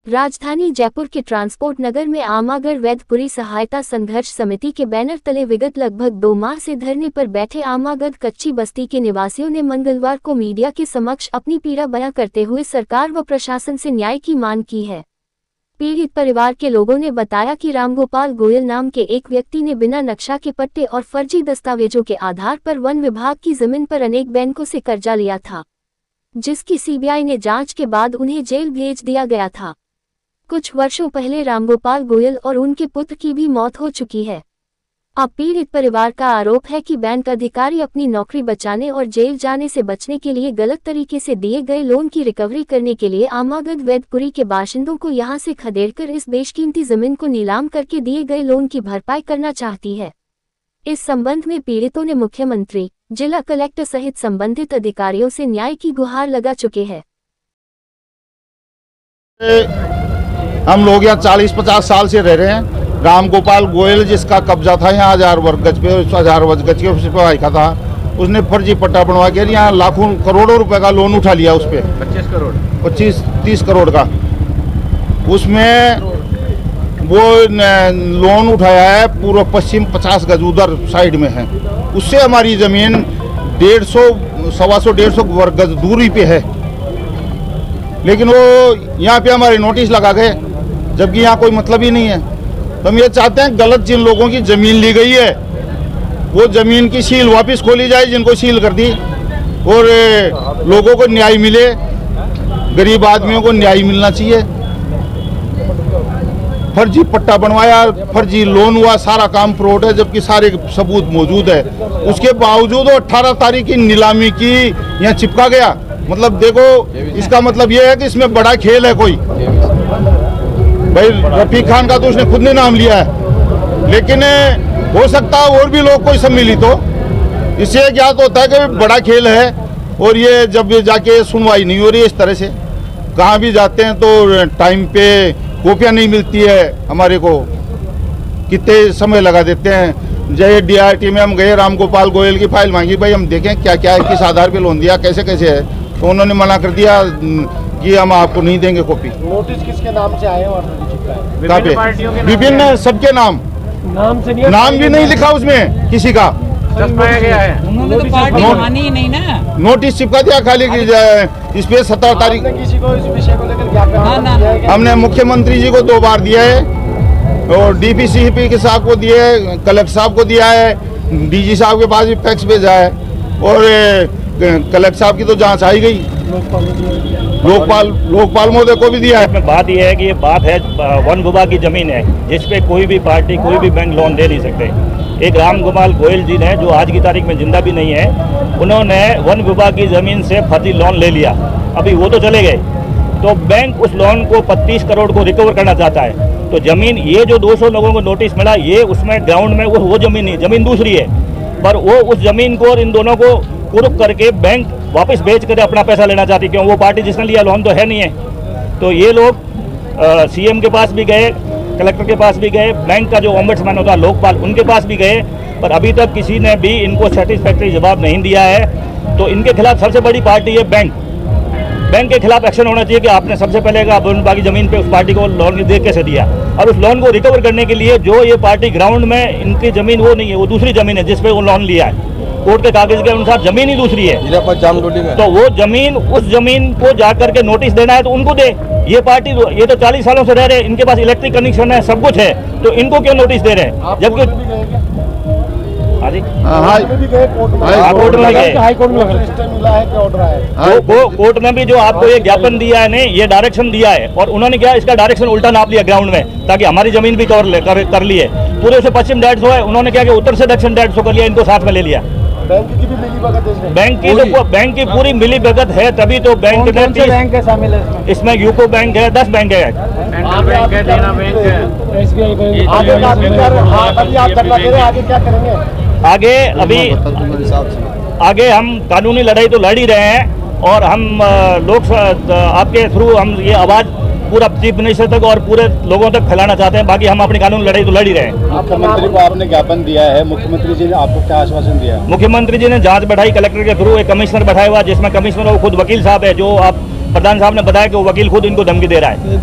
राजधानी जयपुर के ट्रांसपोर्ट नगर में आमागढ़ वैद्यपुरी सहायता संघर्ष समिति के बैनर तले विगत लगभग 2 माह से धरने पर बैठे आमागढ़ कच्ची बस्ती के निवासियों ने मंगलवार को मीडिया के समक्ष अपनी पीड़ा बयां करते हुए सरकार व प्रशासन से न्याय की मांग की है। पीड़ित परिवार के लोगों ने बताया कि रामगोपाल गोयल नाम के एक व्यक्ति ने बिना नक्शा के पट्टे और फर्जी दस्तावेजों के आधार पर वन विभाग की जमीन पर अनेक बैंकों से कर्जा लिया था, जिसकी सीबीआई ने जांच के बाद उन्हें जेल भेज दिया गया था। कुछ वर्षों पहले रामगोपाल गोयल और उनके पुत्र की भी मौत हो चुकी है। अब पीड़ित परिवार का आरोप है कि बैंक अधिकारी अपनी नौकरी बचाने और जेल जाने से बचने के लिए गलत तरीके से दिए गए लोन की रिकवरी करने के लिए आमागढ़ वैद्यपुरी के बाशिंदों को यहां से खदेड़कर इस बेशकीमती जमीन को नीलाम करके दिए गए लोन की भरपाई करना चाहती है। इस संबंध में पीड़ितों ने मुख्यमंत्री, जिला कलेक्टर सहित संबंधित अधिकारियों से न्याय की गुहार लगा चुके हैं। हम लोग यहाँ 40-50 साल से रह रहे हैं। रामगोपाल गोयल जिसका कब्जा था यहाँ 1000 वर्ग गज पे, 1000 वर्ग गज के उस पे आया था, उसने फर्जी पट्टा बनवा के यहाँ लाखों करोड़ों रुपए का लोन उठा लिया। उस पे 25-30 करोड़ का उसमें वो लोन उठाया है। पूर्व पश्चिम 50 गज उधर साइड में है। उससे हमारी जमीन 150-125 वर्ग गज दूरी पे है, लेकिन वो यहाँ पे हमारे नोटिस लगा गए, जबकि यहाँ कोई मतलब ही नहीं है। तो हम ये चाहते हैं गलत जिन लोगों की जमीन ली गई है वो जमीन की सील वापस खोली जाए, जिनको सील कर दी, और लोगों को न्याय मिले। गरीब आदमियों को न्याय मिलना चाहिए। फर्जी पट्टा बनवाया, फर्जी लोन हुआ, सारा काम फ्रॉड है, जबकि सारे सबूत मौजूद है। उसके बावजूद 18 तारीख की नीलामी की यहाँ चिपका गया। मतलब देखो, इसका मतलब ये है कि इसमें बड़ा खेल है कोई। भाई रफीक खान का तो उसने खुद ने नाम लिया है, लेकिन हो सकता है और भी लोग कोई सम्मिलित हो। इससे ज्ञात होता है कि बड़ा खेल है। और ये जब ये जाके सुनवाई नहीं हो रही है इस तरह से, कहाँ भी जाते हैं तो टाइम पे कॉपियाँ नहीं मिलती है हमारे को, कितने समय लगा देते हैं। जय DRT में हम गए, रामगोपाल गोयल की फाइल मांगी, भाई हम देखें क्या क्या है, किस आधार पे लोन दिया, कैसे कैसे है, तो उन्होंने मना कर दिया कि हम आपको नहीं देंगे कॉपी। नोटिस किसके नाम से आए और विभिन्न सबके नाम से नाम भी नहीं लिखा उसमें किसी का। गया है। उन्होंने तो पार्टी मानी ही नहीं ना। नोटिस चिपका दिया खाली इस पे 17 तारीख। किसी को इस विषय को लेकर ज्ञापन हमने मुख्यमंत्री जी को 2 बार दिया है, और DPCP के साहब को दिया है, कलेक्टर साहब को दिया है, DG साहब के पास भी फैक्स भेजा है, और कलेक्टर साहब की तो जांच आई गई, लोकपाल महोदय को भी दिया है। बात यह है कि ये बात है वन विभाग की जमीन है, जिसपे कोई भी पार्टी, कोई भी बैंक लोन दे नहीं सकते। एक रामगोपाल गोयल जी ने, जो आज की तारीख में जिंदा भी नहीं है, उन्होंने वन विभाग की जमीन से फर्जी लोन ले लिया। अभी वो तो चले गए, तो बैंक उस लोन को 25 करोड़ को रिकवर करना चाहता है। तो जमीन, ये जो 200 लोगों को नोटिस मिला, ये उसमें ग्राउंड में वो जमीन नहीं, जमीन दूसरी है, पर वो उस जमीन को और इन दोनों को कुर्क करके बैंक वापस बेच कर अपना पैसा लेना चाहती, क्यों वो पार्टी जिसने लिया लोन तो है नहीं है। तो ये लोग CM के पास भी गए, कलेक्टर के पास भी गए, बैंक का जो ओम्बड्समैन होता है लोकपाल, उनके पास भी गए, पर अभी तक किसी ने भी इनको सेटिस्फैक्ट्री जवाब नहीं दिया है। तो इनके खिलाफ सबसे बड़ी पार्टी है बैंक। बैंक के खिलाफ एक्शन होना चाहिए कि आपने सबसे पहले वन विभाग की जमीन पे उस पार्टी को लोन दे कैसे दिया, और उस लोन को रिकवर करने के लिए जो ये पार्टी ग्राउंड में, इनकी जमीन वो नहीं है, वो दूसरी जमीन है जिसपे वो लोन लिया है। कोर्ट के कागज के अनुसार जमीन ही दूसरी है, तो वो जमीन, उस जमीन को जाकर के नोटिस देना है तो उनको दे। ये पार्टी, ये तो 40 सालों से रह रहे हैं, इनके पास इलेक्ट्रिक कनेक्शन है, सब कुछ है, तो इनको क्यों नोटिस दे रहे हैं? जबकि कोर्ट ने भी जो आपको ये ज्ञापन दिया है, नहीं ये डायरेक्शन दिया है, और उन्होंने क्या इसका डायरेक्शन उल्टा नाप लिया ग्राउंड में, ताकि हमारी जमीन भी कर लिए। पूरे से पश्चिम 150 है, उन्होंने क्या किया उत्तर से दक्षिण 150 कर लिया, इनको साथ में ले लिया। बैंक की भी मिली भगत है, बैंक की पूरी मिली भगत है, तभी तो बैंक ने बैंक शामिल है इसमें। यूको बैंक है, 10 बैंक है, देना बैंक है, SBI बैंक। आगे क्या करेंगे? आगे हम कानूनी लड़ाई तो लड़ ही रहे हैं, और हम लोग आपके थ्रू हम ये आवाज पूरा चीफ मिनिस्टर तक और पूरे लोगों तक फैलाना चाहते हैं। बाकी हम अपनी कानूनी लड़ाई तो लड़ ही रहे हैं। मुख्यमंत्री को आपने ज्ञापन दिया है, मुख्यमंत्री जी ने आपको क्या आश्वासन दिया? मुख्यमंत्री जी ने जांच बढ़ाई, कलेक्टर के थ्रू एक कमिश्नर बैठाया हुआ, जिसमें कमिश्नर वो खुद वकील साहब है, जो आप प्रधान साहब ने बताया कि वो वकील खुद इनको धमकी दे रहा है।